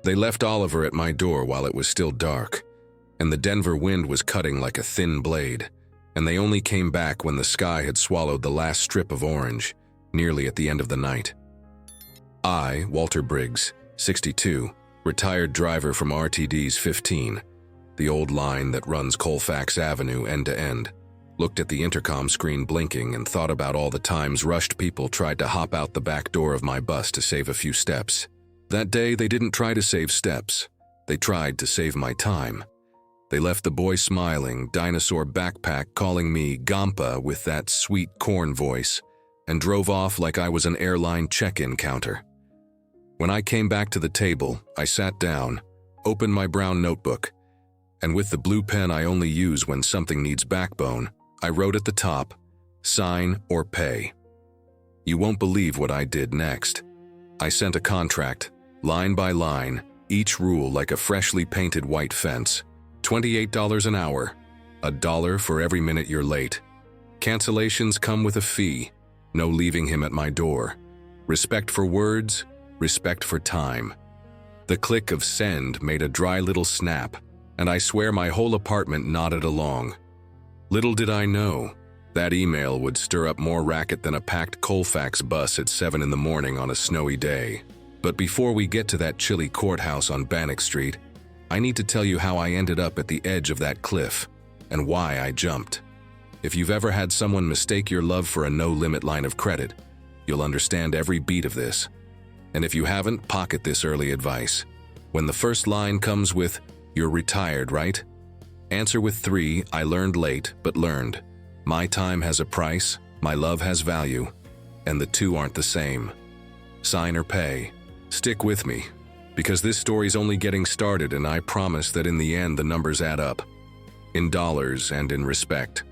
They left Oliver at my door while it was still dark, and the Denver wind was cutting like a thin blade, and they only came back when the sky had swallowed the last strip of orange, nearly at the end of the night. I, Walter Briggs, 62, retired driver from RTD's 15, the old line that runs Colfax Avenue end to end, looked at the intercom screen blinking and thought about all the times rushed people tried to hop out the back door of my bus to save a few steps. That day, they didn't try to save steps. They tried to save my time. They left the boy smiling, dinosaur backpack calling me Gampa with that sweet corn voice, and drove off like I was an airline check-in counter. When I came back to the table, I sat down, opened my brown notebook, and with the blue pen I only use when something needs backbone, I wrote at the top, sign or pay. You won't believe what I did next. I sent a contract, line by line, each rule like a freshly painted white fence. $28 an hour, $1 for every minute you're late. Cancellations come with a fee, no leaving him at my door. Respect for words, respect for time. The click of send made a dry little snap, and I swear my whole apartment nodded along. Little did I know, that email would stir up more racket than a packed Colfax bus at 7 in the morning on a snowy day. But before we get to that chilly courthouse on Bannock Street, I need to tell you how I ended up at the edge of that cliff and why I jumped. If you've ever had someone mistake your love for a no-limit line of credit, you'll understand every beat of this. And if you haven't, pocket this early advice. When the first line comes with, "You're retired, right?" Answer with 3, "I learned late, but learned." My time has a price, my love has value, and the two aren't the same. Sign or pay. Stick with me, because this story's only getting started, and I promise that in the end the numbers add up. In dollars and in respect.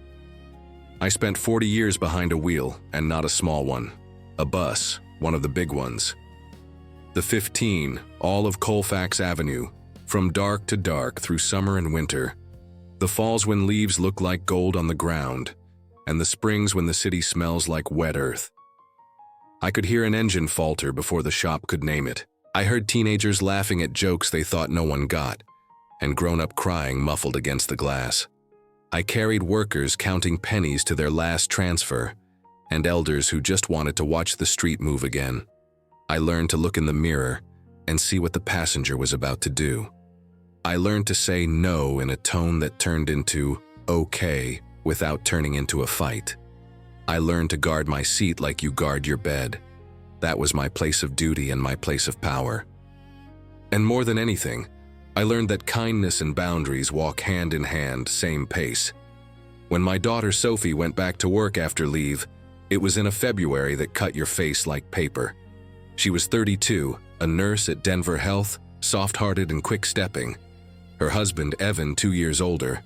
I spent 40 years behind a wheel, and not a small one. A bus, one of the big ones. The 15, all of Colfax Avenue, from dark to dark through summer and winter. The falls when leaves look like gold on the ground, and the springs when the city smells like wet earth. I could hear an engine falter before the shop could name it. I heard teenagers laughing at jokes they thought no one got, and grown-up crying muffled against the glass. I carried workers counting pennies to their last transfer, and elders who just wanted to watch the street move again. I learned to look in the mirror and see what the passenger was about to do. I learned to say no in a tone that turned into okay without turning into a fight. I learned to guard my seat like you guard your bed. That was my place of duty and my place of power. And more than anything, I learned that kindness and boundaries walk hand in hand, same pace. When my daughter Sophie went back to work after leave, it was in a February that cut your face like paper. She was 32, a nurse at Denver Health, soft-hearted and quick-stepping. Her husband, Evan, 2 years older,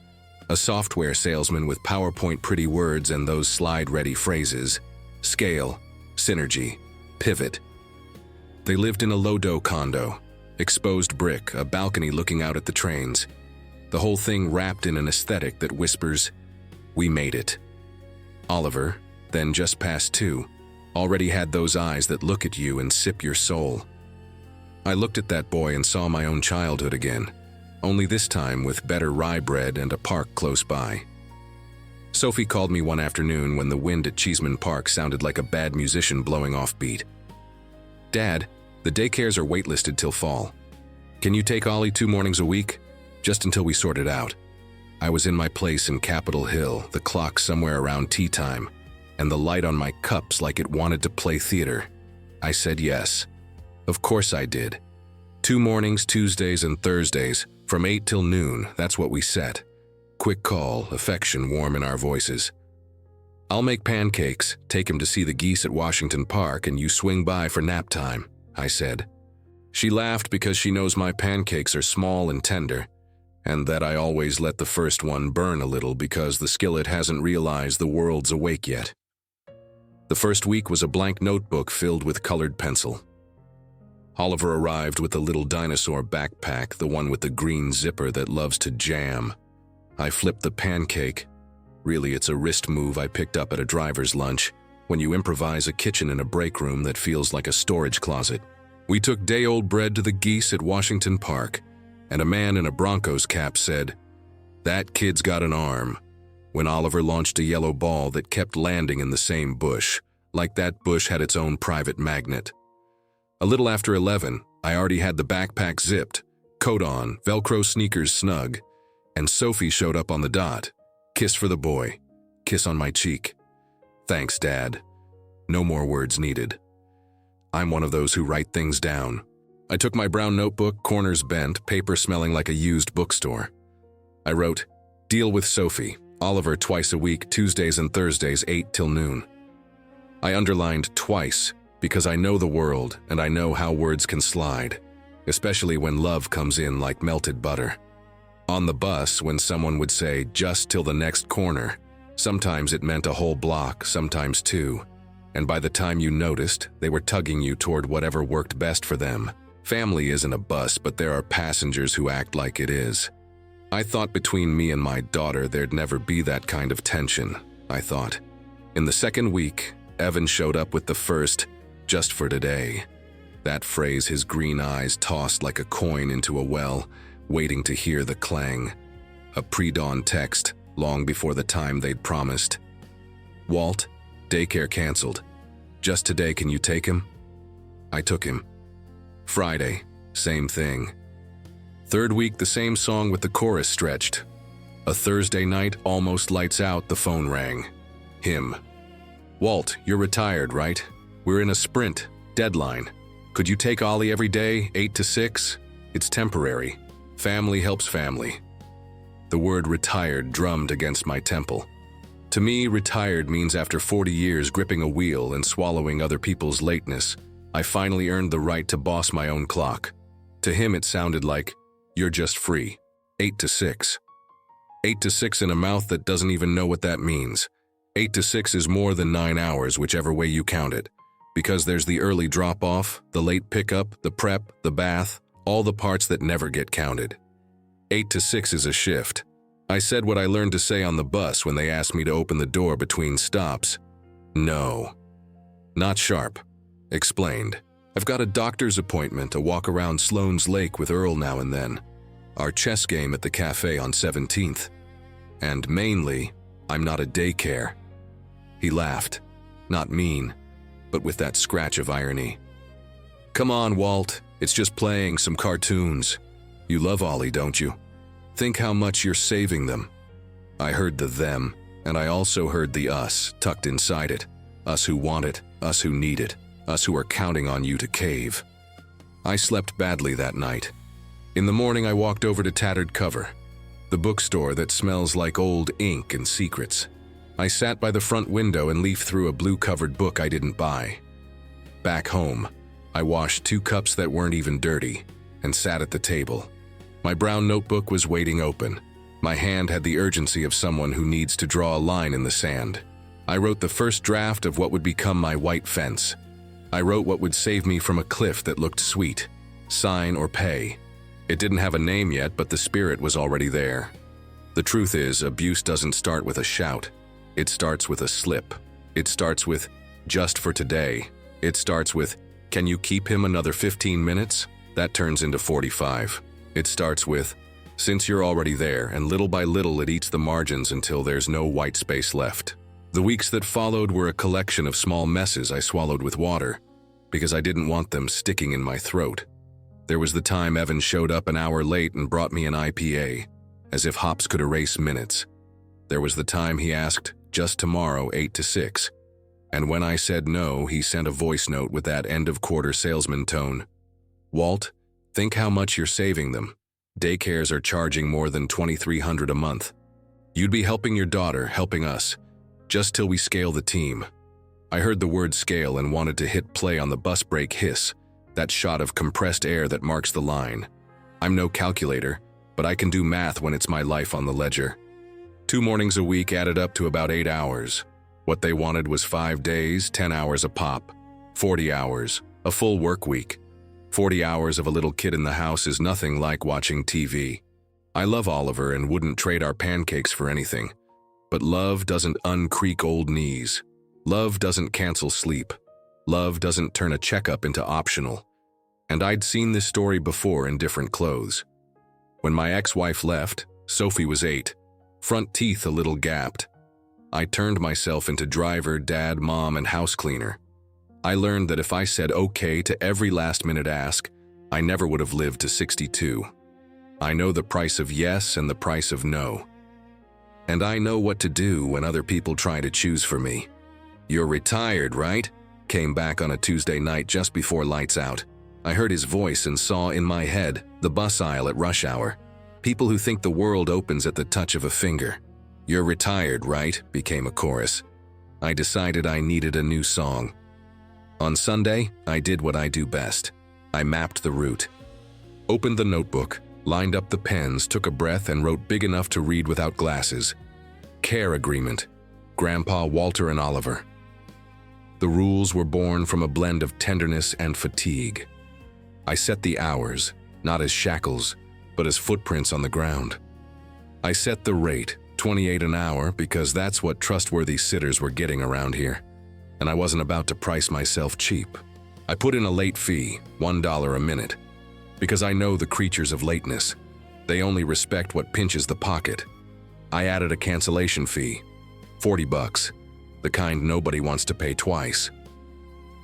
a software salesman with PowerPoint pretty words and those slide-ready phrases, scale, synergy, pivot. They lived in a low-dough condo, exposed brick, a balcony looking out at the trains. The whole thing wrapped in an aesthetic that whispers, "We made it." Oliver, then just past 2, already had those eyes that look at you and sip your soul. I looked at that boy and saw my own childhood again, only this time with better rye bread and a park close by. Sophie called me one afternoon when the wind at Cheeseman Park sounded like a bad musician blowing off beat. "Dad, the daycares are waitlisted till fall. Can you take Ollie 2 mornings a week? Just until we sort it out." I was in my place in Capitol Hill, the clock somewhere around tea time, and the light on my cups like it wanted to play theater. I said yes. Of course I did. 2 mornings, Tuesdays and Thursdays, from 8 till noon, that's what we set. Quick call, affection warm in our voices. "I'll make pancakes, take him to see the geese at Washington Park, and you swing by for nap time," I said. She laughed because she knows my pancakes are small and tender, and that I always let the first one burn a little because the skillet hasn't realized the world's awake yet. The first week was a blank notebook filled with colored pencil. Oliver arrived with the little dinosaur backpack, the one with the green zipper that loves to jam. I flipped the pancake. Really, it's a wrist move I picked up at a driver's lunch, when you improvise a kitchen in a break room that feels like a storage closet. We took day-old bread to the geese at Washington Park, and a man in a Broncos cap said, "That kid's got an arm," when Oliver launched a yellow ball that kept landing in the same bush, like that bush had its own private magnet. A little after 11, I already had the backpack zipped, coat on, Velcro sneakers snug, and Sophie showed up on the dot. Kiss for the boy. Kiss on my cheek. Thanks, Dad. No more words needed. I'm one of those who write things down. I took my brown notebook, corners bent, paper smelling like a used bookstore. I wrote, "Deal with Sophie. Oliver twice a week, Tuesdays and Thursdays, 8 till noon." I underlined twice because I know the world and I know how words can slide, especially when love comes in like melted butter. On the bus, when someone would say, "Just till the next corner," sometimes it meant a whole block, sometimes two, and by the time you noticed, they were tugging you toward whatever worked best for them. Family isn't a bus, but there are passengers who act like it is. I thought between me and my daughter there'd never be that kind of tension, I thought. In the second week, Evan showed up with the first, "Just for today." That phrase, his green eyes tossed like a coin into a well, waiting to hear the clang. A pre-dawn text, long before the time they'd promised. "Walt, daycare canceled. Just today, can you take him?" I took him. Friday, same thing. Third week, the same song with the chorus stretched. A Thursday night, almost lights out, the phone rang. Him. "Walt, you're retired, right? We're in a sprint, deadline. Could you take Ollie every day, 8 to 6? It's temporary. Family helps family." The word retired drummed against my temple. To me, retired means after 40 years gripping a wheel and swallowing other people's lateness, I finally earned the right to boss my own clock. To him it sounded like, "You're just free. 8 to 6. 8 to 6 in a mouth that doesn't even know what that means. 8 to 6 is more than 9 hours, whichever way you count it. Because there's the early drop-off, the late pickup, the prep, the bath, all the parts that never get counted. 8 to 6 is a shift. I said what I learned to say on the bus when they asked me to open the door between stops. "No. Not sharp." Explained. "I've got a doctor's appointment, a walk around Sloan's Lake with Earl now and then. Our chess game at the cafe on 17th. And mainly, I'm not a daycare." He laughed. Not mean, but with that scratch of irony. "Come on, Walt. It's just playing some cartoons. You love Ollie, don't you? Think how much you're saving them." I heard the them, and I also heard the us tucked inside it. Us who want it, us who need it, us who are counting on you to cave. I slept badly that night. In the morning I walked over to Tattered Cover, the bookstore that smells like old ink and secrets. I sat by the front window and leafed through a blue-covered book I didn't buy. Back home, I washed 2 cups that weren't even dirty and sat at the table. My brown notebook was waiting open. My hand had the urgency of someone who needs to draw a line in the sand. I wrote the first draft of what would become my white fence. I wrote what would save me from a cliff that looked sweet. Sign or pay. It didn't have a name yet, but the spirit was already there. The truth is, abuse doesn't start with a shout. It starts with a slip. It starts with, "Just for today." It starts with, "Can you keep him another 15 minutes? That turns into 45. It starts with, "Since you're already there," and little by little it eats the margins until there's no white space left. The weeks that followed were a collection of small messes I swallowed with water, because I didn't want them sticking in my throat. There was the time Evan showed up an hour late and brought me an IPA, as if hops could erase minutes. There was the time he asked, "Just tomorrow, 8 to 6. And when I said no, he sent a voice note with that end-of-quarter salesman tone. "Walt, think how much you're saving them. Daycares are charging more than $2,300 a month. You'd be helping your daughter, helping us, just till we scale the team." I heard the word scale and wanted to hit play on the bus brake hiss, that shot of compressed air that marks the line. I'm no calculator, but I can do math when it's my life on the ledger. 2 mornings a week added up to about 8 hours. What they wanted was 5 days, 10 hours a pop. 40 hours, a full work week. 40 hours of a little kid in the house is nothing like watching TV. I love Oliver and wouldn't trade our pancakes for anything. But love doesn't uncreak old knees. Love doesn't cancel sleep. Love doesn't turn a checkup into optional. And I'd seen this story before in different clothes. When my ex-wife left, Sophie was 8, front teeth a little gapped. I turned myself into driver, dad, mom, and house cleaner. I learned that if I said okay to every last-minute ask, I never would have lived to 62. I know the price of yes and the price of no. And I know what to do when other people try to choose for me. "You're retired, right?" came back on a Tuesday night just before lights out. I heard his voice and saw in my head the bus aisle at rush hour. People who think the world opens at the touch of a finger. "You're retired, right?" became a chorus. I decided I needed a new song. On Sunday, I did what I do best. I mapped the route. Opened the notebook, lined up the pens, took a breath, and wrote big enough to read without glasses. Care agreement. Grandpa, Walter, and Oliver. The rules were born from a blend of tenderness and fatigue. I set the hours, not as shackles, but as footprints on the ground. I set the rate, $28 an hour, because that's what trustworthy sitters were getting around here, and I wasn't about to price myself cheap. I put in a late fee, $1 a minute, because I know the creatures of lateness. They only respect what pinches the pocket. I added a cancellation fee, $40, the kind nobody wants to pay twice.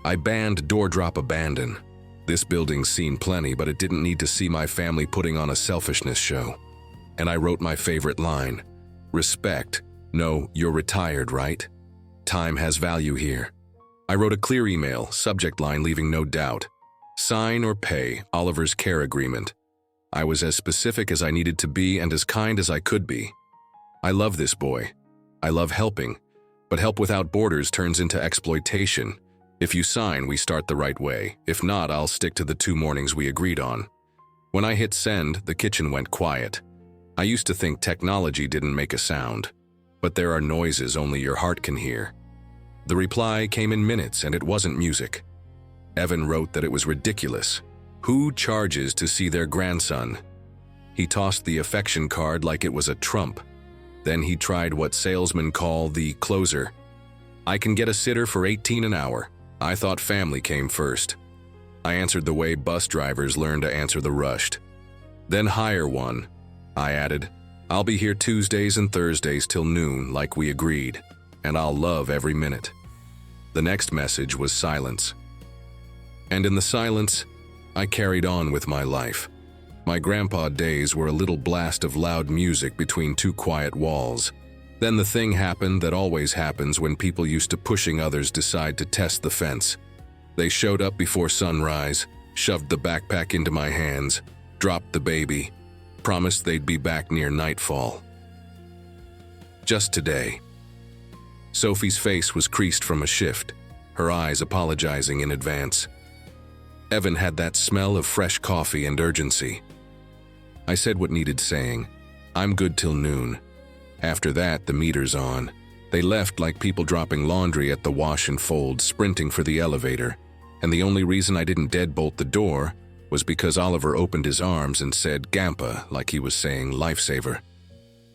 I banned door-drop abandon. This building's seen plenty, but it didn't need to see my family putting on a selfishness show. And I wrote my favorite line, respect. No, you're retired, right? Time has value here. I wrote a clear email, subject line leaving no doubt. Sign or pay, Oliver's care agreement. I was as specific as I needed to be and as kind as I could be. I love this boy. I love helping, but help without borders turns into exploitation. If you sign, we start the right way. If not, I'll stick to the 2 mornings we agreed on. When I hit send, the kitchen went quiet. I used to think technology didn't make a sound, but there are noises only your heart can hear. The reply came in minutes, and it wasn't music. Evan wrote that it was ridiculous. Who charges to see their grandson? He tossed the affection card like it was a trump. Then he tried what salesmen call the closer. I can get a sitter for $18 an hour. I thought family came first. I answered the way bus drivers learn to answer the rushed. Then hire one. I added, I'll be here Tuesdays and Thursdays till noon like we agreed, and I'll love every minute. The next message was silence. And in the silence, I carried on with my life. My grandpa days were a little blast of loud music between 2 quiet walls. Then the thing happened that always happens when people used to pushing others decide to test the fence. They showed up before sunrise, shoved the backpack into my hands, dropped the baby, promised they'd be back near nightfall. Just today. Sophie's face was creased from a shift, her eyes apologizing in advance. Evan had that smell of fresh coffee and urgency. I said what needed saying. I'm good till noon. After that, the meter's on. They left like people dropping laundry at the wash and fold, sprinting for the elevator. And the only reason I didn't deadbolt the door was because Oliver opened his arms and said Gampa like he was saying lifesaver.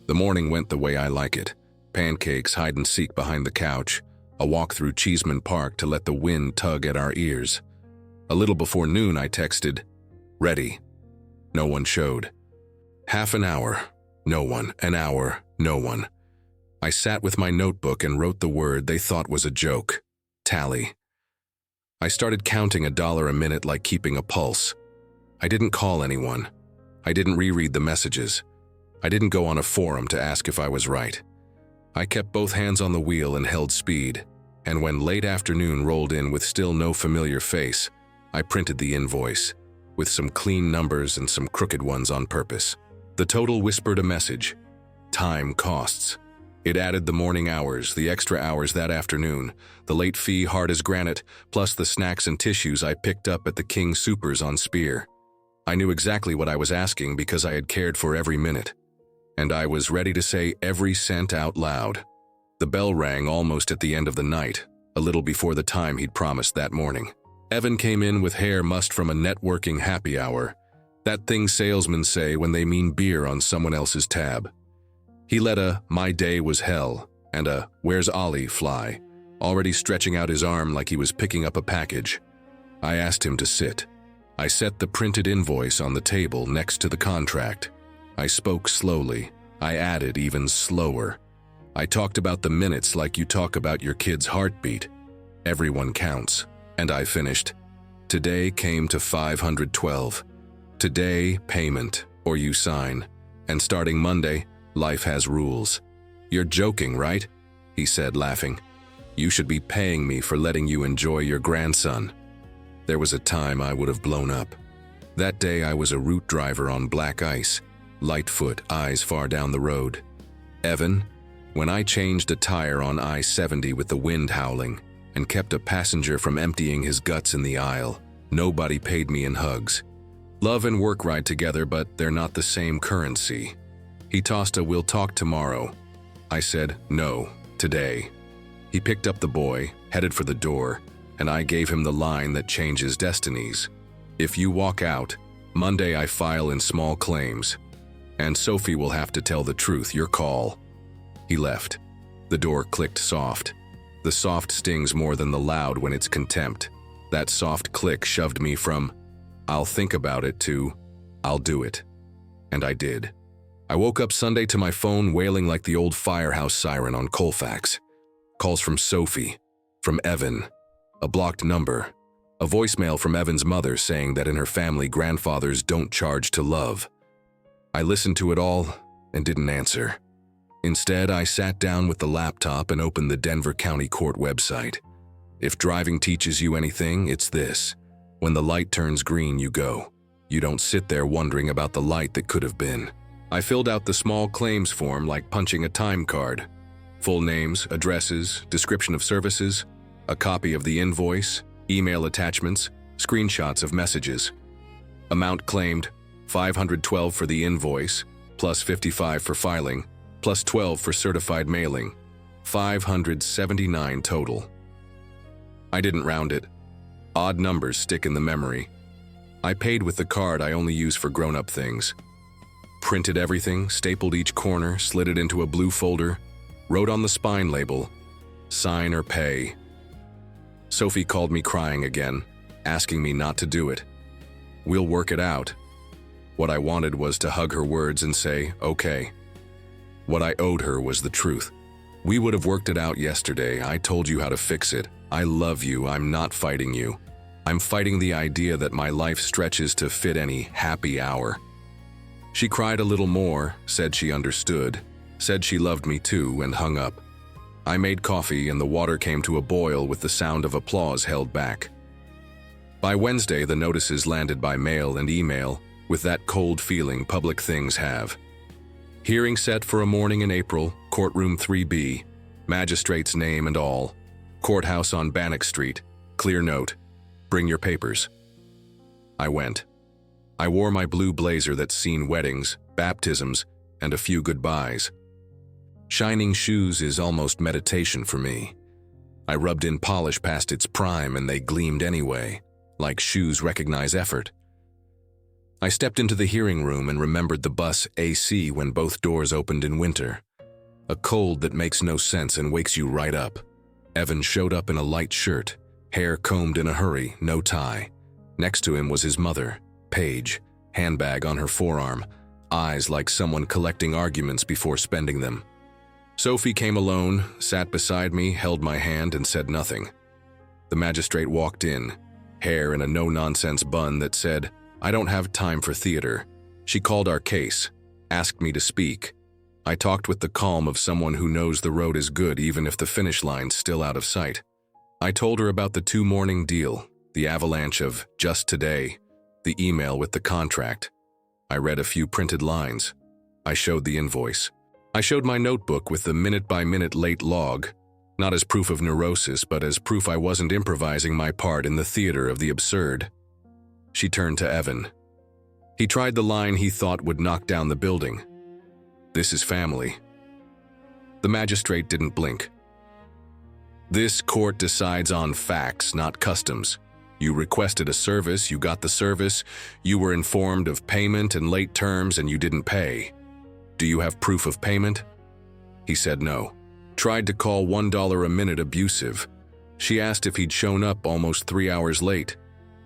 The morning went the way I like it. Pancakes, hide and seek behind the couch, a walk through Cheeseman Park to let the wind tug at our ears. A little before noon, I texted, ready. No one showed. Half an hour, no one. An hour, no one. I sat with my notebook and wrote the word they thought was a joke, tally. I started counting $1 a minute like keeping a pulse. I didn't call anyone. I didn't reread the messages. I didn't go on a forum to ask if I was right. I kept both hands on the wheel and held speed, and when late afternoon rolled in with still no familiar face, I printed the invoice, with some clean numbers and some crooked ones on purpose. The total whispered a message, time costs. It added the morning hours, the extra hours that afternoon, the late fee hard as granite, plus the snacks and tissues I picked up at the King Soopers on Spear. I knew exactly what I was asking because I had cared for every minute. And I was ready to say every cent out loud. The bell rang almost at the end of the night, a little before the time he'd promised that morning. Evan came in with hair mussed from a networking happy hour, that thing salesmen say when they mean beer on someone else's tab. He let a "my day was hell" and a "where's Ollie" fly, already stretching out his arm like he was picking up a package. I asked him to sit. I set the printed invoice on the table next to the contract. I spoke slowly. I added even slower. I talked about the minutes like you talk about your kid's heartbeat. Everyone counts. And I finished. Today came to 512. Today, payment, or you sign. And starting Monday, life has rules. You're joking, right? He said, laughing. You should be paying me for letting you enjoy your grandson. There was a time I would have blown up. That day I was a route driver on black ice, lightfoot, eyes far down the road. Evan, when I changed a tire on I-70 with the wind howling and kept a passenger from emptying his guts in the aisle, nobody paid me in hugs. Love and work ride together, but they're not the same currency. He tossed a "we'll talk tomorrow." I said, "No, today." He picked up the boy, headed for the door, and I gave him the line that changes destinies. If you walk out, Monday I file in small claims. And Sophie will have to tell the truth, your call. He left. The door clicked soft. The soft stings more than the loud when it's contempt. That soft click shoved me from, "I'll think about it," to, "I'll do it." And I did. I woke up Sunday to my phone wailing like the old firehouse siren on Colfax. Calls from Sophie, from Evan, a blocked number, a voicemail from Evan's mother saying that in her family grandfathers don't charge to love. I listened to it all and didn't answer. Instead, I sat down with the laptop and opened the Denver County Court website. If driving teaches you anything, it's this. When the light turns green, you go. You don't sit there wondering about the light that could have been. I filled out the small claims form like punching a time card. Full names, addresses, description of services, a copy of the invoice, email attachments, screenshots of messages. Amount claimed, $512 for the invoice, plus $55 for filing, plus $12 for certified mailing. $579 total. I didn't round it. Odd numbers stick in the memory. I paid with the card I only use for grown-up things. Printed everything, stapled each corner, slid it into a blue folder, wrote on the spine label, "Sign or pay." Sophie called me crying again, asking me not to do it. "We'll work it out." What I wanted was to hug her words and say, "Okay." What I owed her was the truth. "We would have worked it out yesterday. I told you how to fix it. I love you. I'm not fighting you. I'm fighting the idea that my life stretches to fit any happy hour." She cried a little more, said she understood, said she loved me too, and hung up. I made coffee and the water came to a boil with the sound of applause held back. By Wednesday, the notices landed by mail and email, with that cold feeling public things have. Hearing set for a morning in April, courtroom 3B, magistrate's name and all. Courthouse on Bannock Street, clear note, bring your papers. I went. I wore my blue blazer that's seen weddings, baptisms, and a few goodbyes. Shining shoes is almost meditation for me. I rubbed in polish past its prime and they gleamed anyway, like shoes recognize effort. I stepped into the hearing room and remembered the bus AC when both doors opened in winter. A cold that makes no sense and wakes you right up. Evan showed up in a light shirt, hair combed in a hurry, no tie. Next to him was his mother, Paige, handbag on her forearm, eyes like someone collecting arguments before spending them. Sophie came alone, sat beside me, held my hand, and said nothing. The magistrate walked in, hair in a no-nonsense bun that said, "I don't have time for theater." She called our case, asked me to speak. I talked with the calm of someone who knows the road is good even if the finish line's still out of sight. I told her about the 2-morning deal, the avalanche of "just today," the email with the contract. I read a few printed lines. I showed the invoice. I showed my notebook with the minute-by-minute late log, not as proof of neurosis, but as proof I wasn't improvising my part in the theater of the absurd. She turned to Evan. He tried the line he thought would knock down the building. "This is family." The magistrate didn't blink. "This court decides on facts, not customs. You requested a service, you got the service, you were informed of payment and late terms, and you didn't pay. Do you have proof of payment?" He said no. Tried to call $1 a minute abusive. She asked if he'd shown up almost 3 hours late.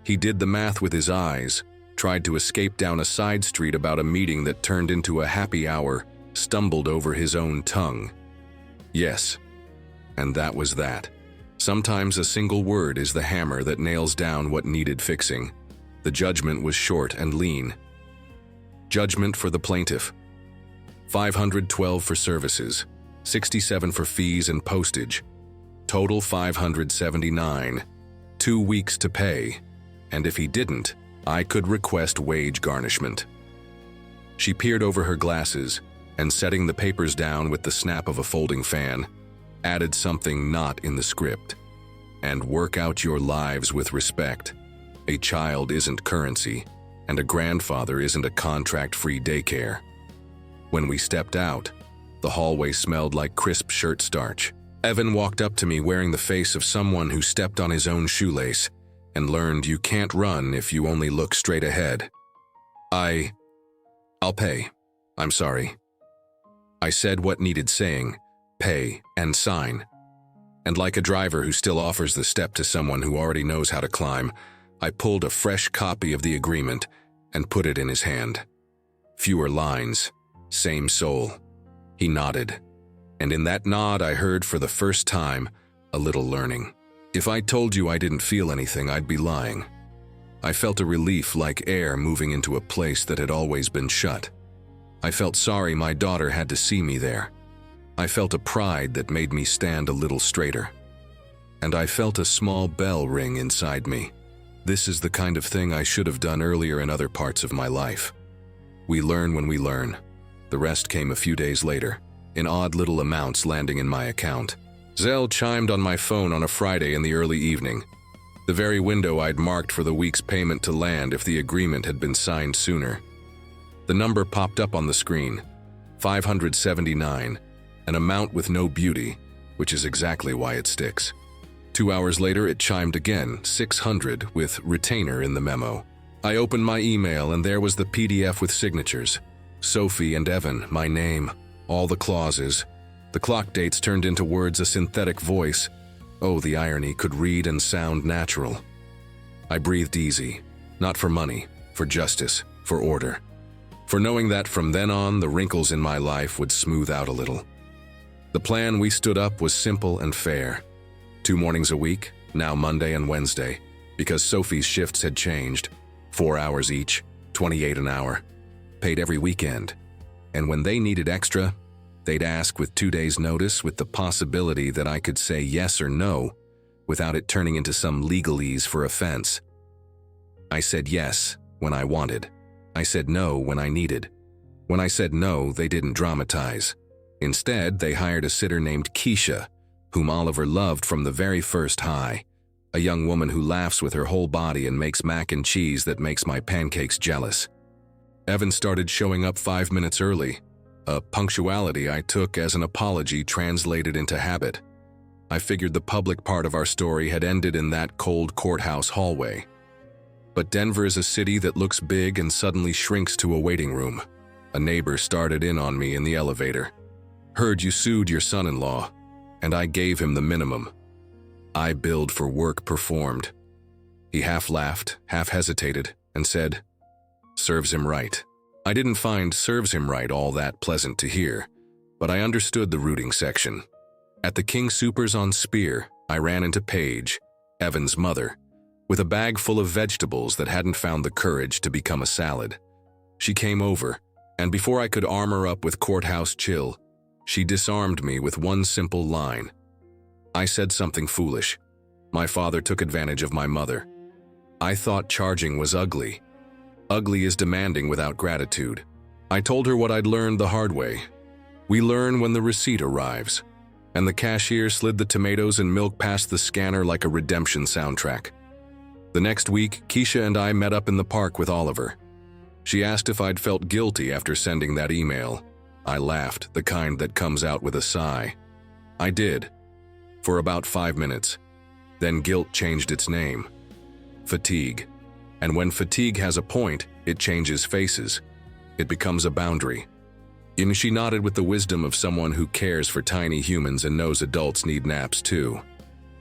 He did the math with his eyes, tried to escape down a side street about a meeting that turned into a happy hour, stumbled over his own tongue. Yes, and that was that. Sometimes a single word is the hammer that nails down what needed fixing. The judgment was short and lean. Judgment for the plaintiff: $512 for services, $67 for fees and postage. Total $579. 2 weeks to pay, and if he didn't, I could request wage garnishment. She peered over her glasses and, setting the papers down with the snap of a folding fan, added something not in the script. And work out your lives with respect. A child isn't currency, and a grandfather isn't a contract-free daycare. When we stepped out, the hallway smelled like crisp shirt starch. Evan walked up to me wearing the face of someone who stepped on his own shoelace and learned you can't run if you only look straight ahead. I'll pay. I'm sorry. I said what needed saying, pay and sign. And like a driver who still offers the step to someone who already knows how to climb, I pulled a fresh copy of the agreement and put it in his hand. Fewer lines, same soul. He nodded, and in that nod I heard for the first time a little learning. If I told you I didn't feel anything, I'd be lying. I felt a relief like air moving into a place that had always been shut. I felt sorry my daughter had to see me there. I felt a pride that made me stand a little straighter. And I felt a small bell ring inside me. This is the kind of thing I should have done earlier in other parts of my life. We learn when we learn. The rest came a few days later, in odd little amounts landing in my account. Zelle chimed on my phone on a Friday in the early evening, the very window I'd marked for the week's payment to land if the agreement had been signed sooner. The number popped up on the screen, 579, an amount with no beauty, which is exactly why it sticks. 2 hours later, it chimed again, 600, with retainer in the memo. I opened my email and there was the PDF with signatures. Sophie and Evan, my name, all the clauses. The clock dates turned into words a synthetic voice. Oh, the irony, could read and sound natural. I breathed easy, not for money, for justice, for order. For knowing that from then on, the wrinkles in my life would smooth out a little. The plan we stood up was simple and fair. 2 mornings a week, now Monday and Wednesday, because Sophie's shifts had changed. 4 hours each, 28 an hour, paid every weekend. And when they needed extra, they'd ask with 2 days' notice, with the possibility that I could say yes or no without it turning into some legalese for offense. I said yes when I wanted. I said no when I needed. When I said no, they didn't dramatize. Instead, they hired a sitter named Keisha, whom Oliver loved from the very first high, a young woman who laughs with her whole body and makes mac and cheese that makes my pancakes jealous. Evan started showing up 5 minutes early, a punctuality I took as an apology translated into habit. I figured the public part of our story had ended in that cold courthouse hallway. But Denver is a city that looks big and suddenly shrinks to a waiting room. A neighbor started in on me in the elevator. Heard you sued your son-in-law, and I gave him the minimum. I billed for work performed. He half laughed, half hesitated, and said, "Serves him right." I didn't find "serves him right" all that pleasant to hear, but I understood the rooting section. At the King Soopers on Spear, I ran into Paige, Evan's mother, with a bag full of vegetables that hadn't found the courage to become a salad. She came over, and before I could armor up with courthouse chill, she disarmed me with one simple line. I said something foolish. My father took advantage of my mother. I thought charging was ugly. Ugly is demanding without gratitude. I told her what I'd learned the hard way. We learn when the receipt arrives. And the cashier slid the tomatoes and milk past the scanner like a redemption soundtrack. The next week, Keisha and I met up in the park with Oliver. She asked if I'd felt guilty after sending that email. I laughed, the kind that comes out with a sigh. I did. For about 5 minutes. Then guilt changed its name. Fatigue. And when fatigue has a point, it changes faces. It becomes a boundary. And she nodded with the wisdom of someone who cares for tiny humans and knows adults need naps too.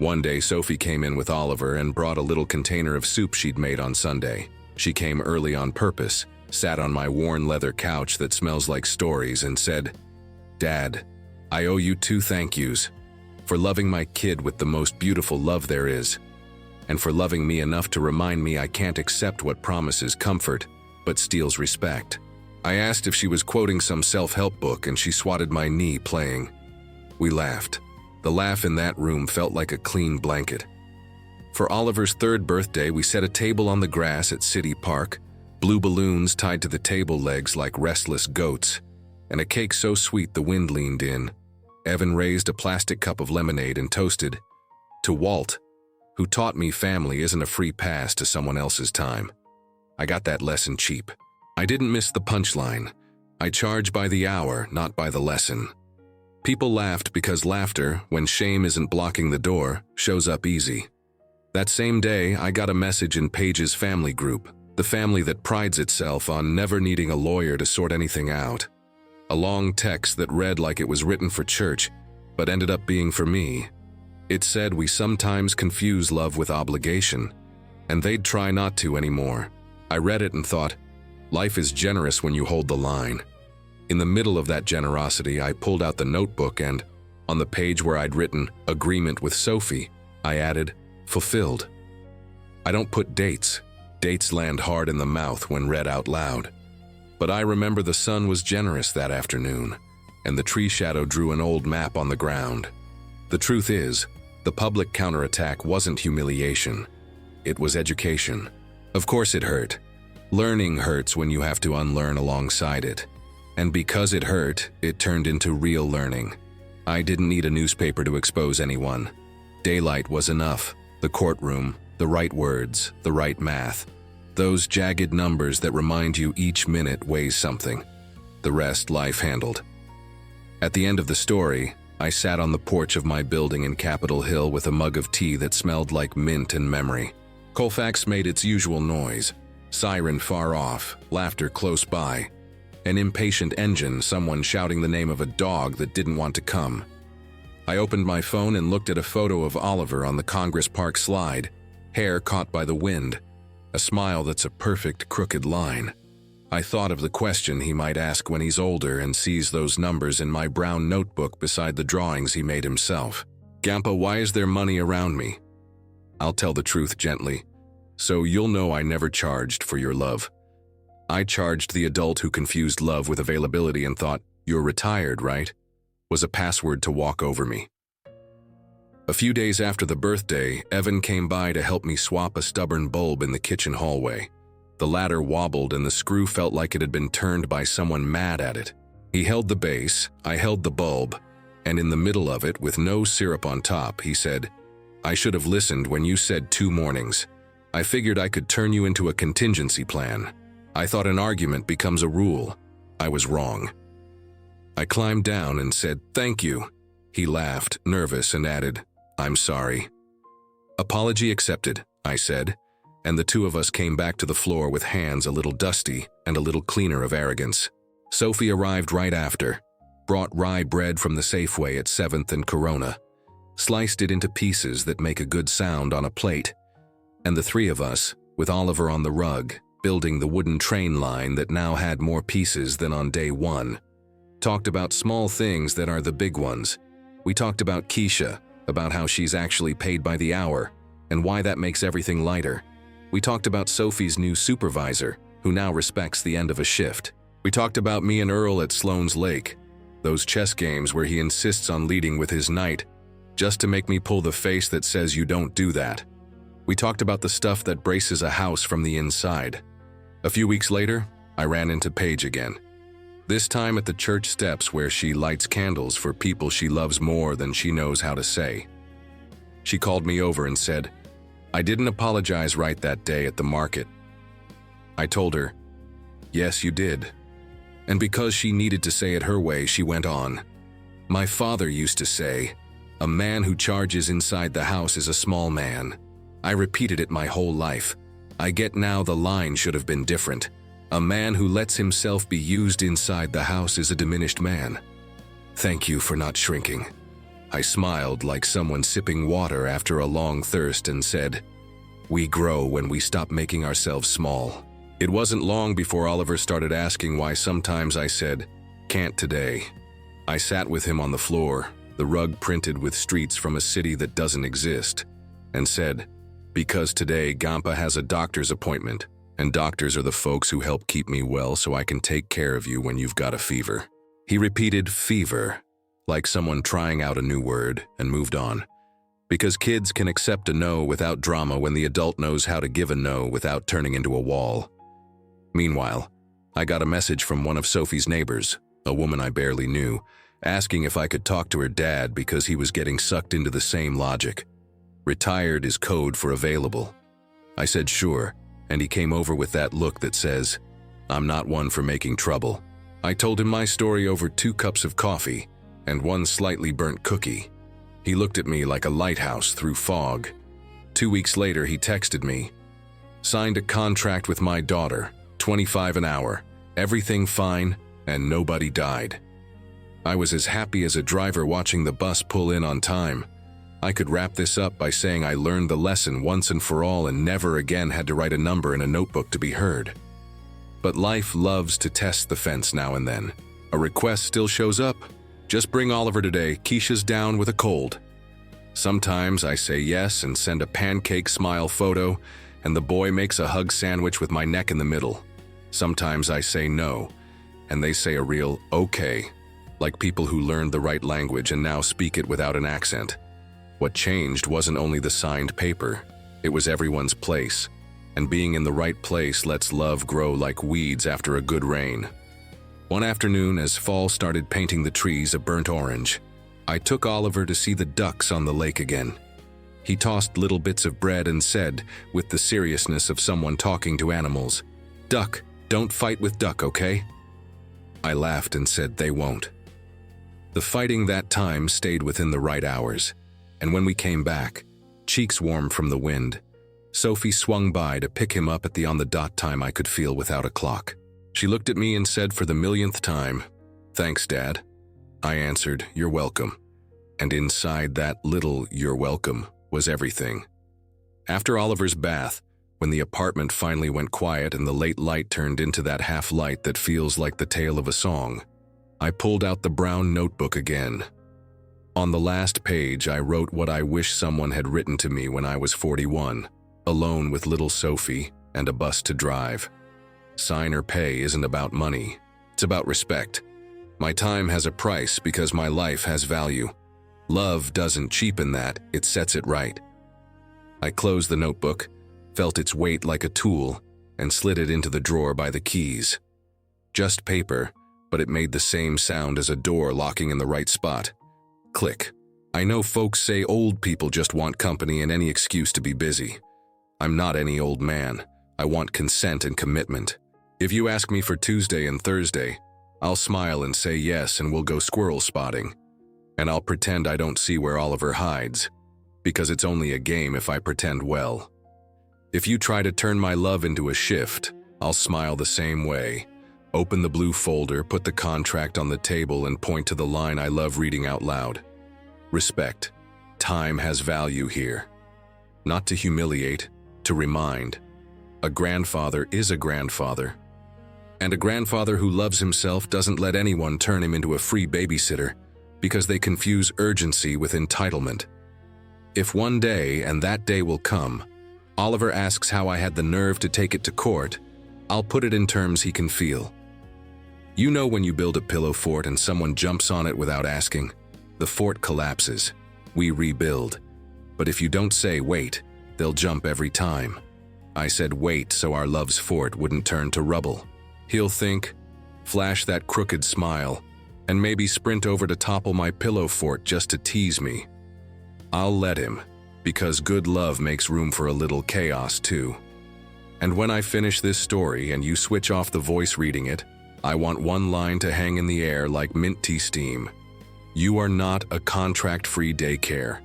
One day, Sophie came in with Oliver and brought a little container of soup she'd made on Sunday. She came early on purpose, sat on my worn leather couch that smells like stories, and said, "Dad, I owe you 2 thank yous. For loving my kid with the most beautiful love there is, and for loving me enough to remind me I can't accept what promises comfort, but steals respect." I asked if she was quoting some self-help book, and she swatted my knee, playing. We laughed. The laugh in that room felt like a clean blanket. For Oliver's 3rd birthday, we set a table on the grass at City Park, blue balloons tied to the table legs like restless goats, and a cake so sweet the wind leaned in. Evan raised a plastic cup of lemonade and toasted to Walt, who taught me family isn't a free pass to someone else's time. I got that lesson cheap. I didn't miss the punchline. I charge by the hour, not by the lesson. People laughed because laughter, when shame isn't blocking the door, shows up easy. That same day, I got a message in Paige's family group, the family that prides itself on never needing a lawyer to sort anything out. A long text that read like it was written for church, but ended up being for me. It said we sometimes confuse love with obligation, and they'd try not to anymore. I read it and thought, life is generous when you hold the line. In the middle of that generosity, I pulled out the notebook and, on the page where I'd written agreement with Sophie, I added fulfilled. I don't put dates. Dates land hard in the mouth when read out loud. But I remember the sun was generous that afternoon, and the tree shadow drew an old map on the ground. The truth is, the public counterattack wasn't humiliation. It was education. Of course it hurt. Learning hurts when you have to unlearn alongside it. And because it hurt, it turned into real learning. I didn't need a newspaper to expose anyone. Daylight was enough. The courtroom, the right words, the right math. Those jagged numbers that remind you each minute weighs something. The rest life handled. At the end of the story, I sat on the porch of my building in Capitol Hill with a mug of tea that smelled like mint and memory. Colfax made its usual noise. Siren far off, laughter close by. An impatient engine, someone shouting the name of a dog that didn't want to come. I opened my phone and looked at a photo of Oliver on the Congress Park slide, hair caught by the wind, a smile that's a perfect crooked line. I thought of the question he might ask when he's older and sees those numbers in my brown notebook beside the drawings he made himself. "Gampa, why is there money around me?" I'll tell the truth gently, so you'll know I never charged for your love. I charged the adult who confused love with availability and thought, "You're retired, right?" was a password to walk over me. A few days after the birthday, Evan came by to help me swap a stubborn bulb in the kitchen hallway. The ladder wobbled and the screw felt like it had been turned by someone mad at it. He held the base, I held the bulb, and in the middle of it, with no syrup on top, he said, "I should have listened when you said 2 mornings. I figured I could turn you into a contingency plan. I thought an argument becomes a rule. I was wrong." I climbed down and said, "Thank you." He laughed, nervous, and added, "I'm sorry." "Apology accepted," I said, and the 2 of us came back to the floor with hands a little dusty and a little cleaner of arrogance. Sophie arrived right after, brought rye bread from the Safeway at 7th and Corona, sliced it into pieces that make a good sound on a plate, and the 3 of us, with Oliver on the rug, building the wooden train line that now had more pieces than on day 1, talked about small things that are the big ones. We talked about Keisha, about how she's actually paid by the hour, and why that makes everything lighter. We talked about Sophie's new supervisor, who now respects the end of a shift. We talked about me and Earl at Sloan's Lake, those chess games where he insists on leading with his knight, just to make me pull the face that says you don't do that. We talked about the stuff that braces a house from the inside. A few weeks later, I ran into Paige again. This time at the church steps where she lights candles for people she loves more than she knows how to say. She called me over and said, "I didn't apologize right that day at the market." I told her, "Yes, you did." And because she needed to say it her way, she went on. "My father used to say, 'A man who charges inside the house is a small man.' I repeated it my whole life. I get now the line should have been different. A man who lets himself be used inside the house is a diminished man. Thank you for not shrinking." I smiled like someone sipping water after a long thirst and said, "We grow when we stop making ourselves small." It wasn't long before Oliver started asking why sometimes I said, "Can't today." I sat with him on the floor, the rug printed with streets from a city that doesn't exist, and said, "Because today Gampa has a doctor's appointment, and doctors are the folks who help keep me well so I can take care of you when you've got a fever." He repeated fever, like someone trying out a new word, and moved on. Because kids can accept a no without drama when the adult knows how to give a no without turning into a wall. Meanwhile, I got a message from one of Sophie's neighbors, a woman I barely knew, asking if I could talk to her dad because he was getting sucked into the same logic. Retired is code for available. I said sure, and he came over with that look that says, "I'm not one for making trouble." I told him my story over 2 cups of coffee and 1 slightly burnt cookie. He looked at me like a lighthouse through fog. 2 weeks later, he texted me, "Signed a contract with my daughter, 25 an hour, everything fine, and nobody died." I was as happy as a driver watching the bus pull in on time. I could wrap this up by saying I learned the lesson once and for all and never again had to write a number in a notebook to be heard. But life loves to test the fence now and then. A request still shows up. "Just bring Oliver today, Keisha's down with a cold." Sometimes I say yes and send a pancake smile photo, and the boy makes a hug sandwich with my neck in the middle. Sometimes I say no, and they say a real okay, like people who learned the right language and now speak it without an accent. What changed wasn't only the signed paper, it was everyone's place. And being in the right place lets love grow like weeds after a good rain. One afternoon, as fall started painting the trees a burnt orange, I took Oliver to see the ducks on the lake again. He tossed little bits of bread and said, with the seriousness of someone talking to animals, "Duck, don't fight with duck, okay?" I laughed and said they won't. The fighting that time stayed within the right hours, and when we came back, cheeks warm from the wind, Sophie swung by to pick him up at the on-the-dot time I could feel without a clock. She looked at me and said for the millionth time, "Thanks, Dad." I answered, "You're welcome." And inside that little "you're welcome" was everything. After Oliver's bath, when the apartment finally went quiet and the late light turned into that half-light that feels like the tale of a song, I pulled out the brown notebook again. On the last page, I wrote what I wish someone had written to me when I was 41. Alone with little Sophie and a bus to drive. Sign or pay isn't about money. It's about respect. My time has a price because my life has value. Love doesn't cheapen that, it sets it right. I closed the notebook, felt its weight like a tool, and slid it into the drawer by the keys. Just paper, but it made the same sound as a door locking in the right spot. Click. I know folks say old people just want company and any excuse to be busy. I'm not any old man. I want consent and commitment. If you ask me for Tuesday and Thursday, I'll smile and say yes and we'll go squirrel spotting. And I'll pretend I don't see where Oliver hides, because it's only a game if I pretend well. If you try to turn my love into a shift, I'll smile the same way. Open the blue folder, put the contract on the table, and point to the line I love reading out loud. Respect. Time has value here. Not to humiliate, to remind. A grandfather is a grandfather. And a grandfather who loves himself doesn't let anyone turn him into a free babysitter because they confuse urgency with entitlement. If one day, and that day will come, Oliver asks how I had the nerve to take it to court, I'll put it in terms he can feel. You know when you build a pillow fort and someone jumps on it without asking, the fort collapses. We rebuild. But if you don't say wait, they'll jump every time. I said wait so our love's fort wouldn't turn to rubble. He'll think, flash that crooked smile, and maybe sprint over to topple my pillow fort just to tease me. I'll let him, because good love makes room for a little chaos too. And when I finish this story and you switch off the voice reading it, I want one line to hang in the air like mint tea steam. You are not a contract-free daycare.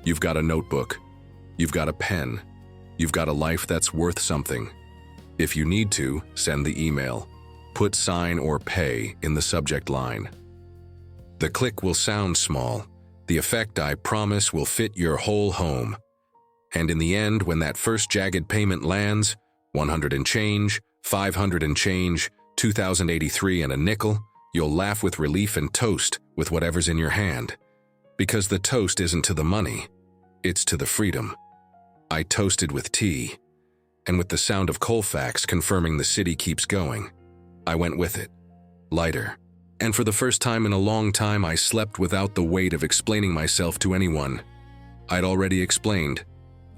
You've got a notebook. You've got a pen. You've got a life that's worth something. If you need to, send the email. Put sign or pay in the subject line. The click will sound small, The effect, I promise, will fit your whole home. And in the end, when that first jagged payment lands, 100 and change, 500 and change, 2,083 and a nickel, you'll laugh with relief and toast with whatever's in your hand. Because the toast isn't to the money, it's to the freedom. I toasted with tea, and with the sound of Colfax confirming the city keeps going, I went with it, lighter. And for the first time in a long time, I slept without the weight of explaining myself to anyone. I'd already explained,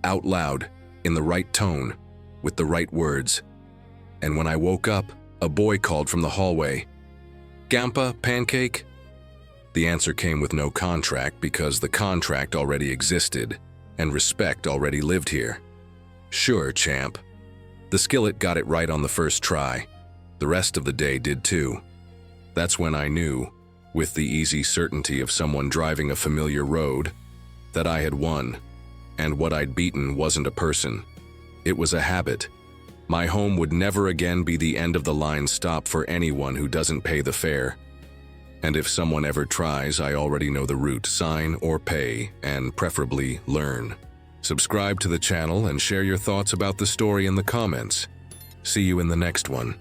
out loud, in the right tone, with the right words. And when I woke up, a boy called from the hallway, "Gampa, pancake?" The answer came with no contract because the contract already existed and respect already lived here. Sure, champ. The skillet got it right on the first try. The rest of the day did too. That's when I knew, with the easy certainty of someone driving a familiar road, that I had won. And what I'd beaten wasn't a person. It was a habit. My home would never again be the end of the line stop for anyone who doesn't pay the fare. And if someone ever tries, I already know the route: sign or pay, and preferably learn. Subscribe to the channel and share your thoughts about the story in the comments. See you in the next one.